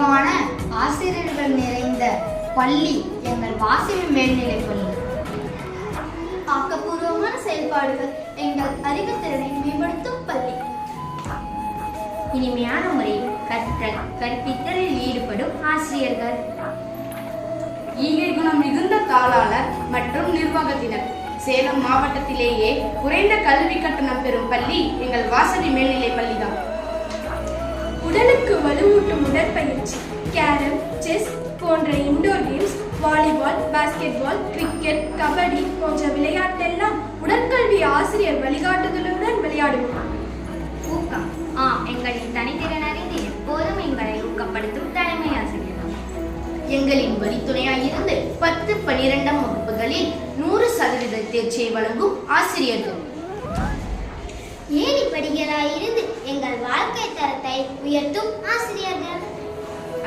அறிவான ஆசிரியர்கள் நிறைந்த பள்ளி எங்கள் வாசவி மேல்நிலைப் பள்ளி. ஆக்கப்பூர்வமான செயல்பாடுகள் எங்கள் அறிவுத்திறனை மேம்படுத்தும் பள்ளி. இனிமையான முறையில் கற்பித்தலில் ஈடுபடும் ஆசிரியர்கள். ஈகை குணம் மிகுந்த தாளாளர் மற்றும் நிர்வாகத்தினர். சேலம் மாவட்டத்திலேயே குறைந்த கல்வி கட்டணம் பெறும் பள்ளி எங்கள் வாசவி மேல்நிலை பள்ளிதான். உடலுக்கு வலுவூட்டும் உடற்பயிற்சி, கேரம், செஸ் போன்ற indoor games, volleyball, basketball, cricket, kabaddi போன்ற விளையாட்டெல்லாம் உடற்கல்வி ஆசிரியர் வழிகாட்டுதலுடன் விளையாடுவோம். ஊக்கம். எங்களின் தனித்திறன் அறிந்து எப்போதும் எங்களை ஊக்கப்படுத்தும் தலைமை ஆசிரியர். எங்களின் வழித்துணையாயிருந்து 10, 12ஆம் வகுப்புகளில் 100% தேர்ச்சியை வழங்கும் ஆசிரியர்கள். ஏணிப்படிகளாயிருந்து எங்கள் வாழ்க்கை தரத்தை உயர்த்தும் ஆசிரியர்கள்.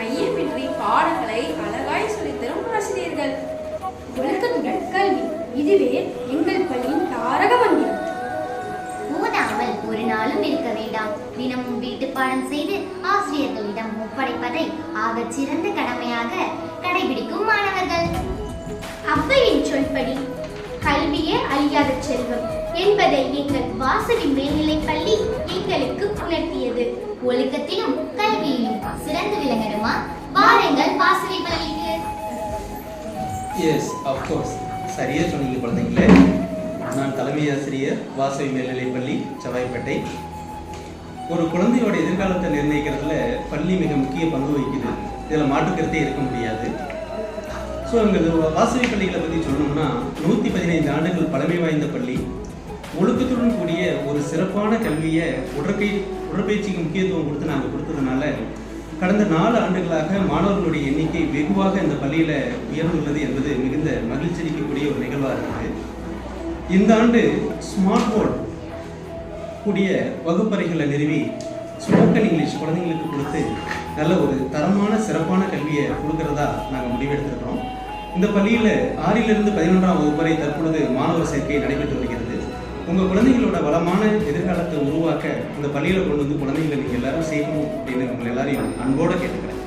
ஐயமின்றி பாடங்களை அழகாய் சொல்லித்தரும் ஆசிரியர்கள். ஒழுக்கத்துடன் கல்வி, இதுவே எங்கள் பள்ளியின் தாரக மந்திரம். ஓதாமல் ஒரு நாளும் இருக்க வேண்டாம். தினமும் வீட்டு பாடம் செய்து ஆசிரியர்களிடம் ஒப்படைப்பதை ஆகச் சிறந்த கடமையாக கடைபிடிக்கும் மாணவர்கள். அவ்வையின் சொல்படி கல்வியே அழியாத செல்வம் என்பதை எங்கள் வாசவி மேல்நிலைப் பள்ளி எங்களுக்கு உணர்த்தியது. ஒழுக்கத்திலும் கல்வியிலும் சிறந்து விளங்கணுமா? வாருங்கள் வாசவி பள்ளிக்கு. எஸ், அஃப்கோர்ஸ், சரியா சொன்னீங்க குழந்தைங்களே. நான் தலைமை ஆசிரியர், வாசவி மேல்நிலைப் பள்ளி, செவ்வாய்ப்பேட்டை. ஒரு குழந்தையோட எதிர்காலத்தை நிர்ணயிக்கிறதுல பள்ளி மிக முக்கிய பங்கு வகிக்குது. இதில் மாற்றுக்கருத்தே இருக்க முடியாது. ஸோ எங்கள் வாசவி பள்ளிகளை பற்றி சொல்லணும்னா 115 ஆண்டுகள் பழமை வாய்ந்த பள்ளி. ஒழுக்கத்துடன் கூடிய ஒரு சிறப்பான கல்வியை உடற்பயிற்சிக்கு முக்கியத்துவம் கொடுத்து நாங்கள் கொடுத்ததுனால கடந்த 4 ஆண்டுகளாக மாணவர்களுடைய எண்ணிக்கை வெகுவாக இந்த பள்ளியில் உயர்ந்துள்ளது என்பது மிகுந்த மகிழ்ச்சி அளிக்கக்கூடிய ஒரு நிகழ்வாக இருக்குது. இந்த ஆண்டு ஸ்மார்ட் போர்ட் கூடிய வகுப்பறைகளை நிறுவி ஸ்போக்கன் இங்கிலீஷ் குழந்தைங்களுக்கு கொடுத்து நல்ல ஒரு தரமான சிறப்பான கல்வியை கொடுக்கறதா நாங்கள் முடிவெடுத்திருக்கிறோம். இந்த பள்ளியில் 6லிருந்து 11ஆம் வகுப்பு வரை தற்பொழுது மாணவர் சேர்க்கை நடைபெற்று வருகிறது. உங்கள் குழந்தைங்களோட வளமான எதிர்காலத்தை உருவாக்க இந்த பள்ளியில் கொண்டு வந்து குழந்தைங்களை நீங்கள் எல்லாரும் சேர்க்கணும் அப்படின்னு உங்களை எல்லாரையும் அன்போடு கேட்டுக்கிறேன்.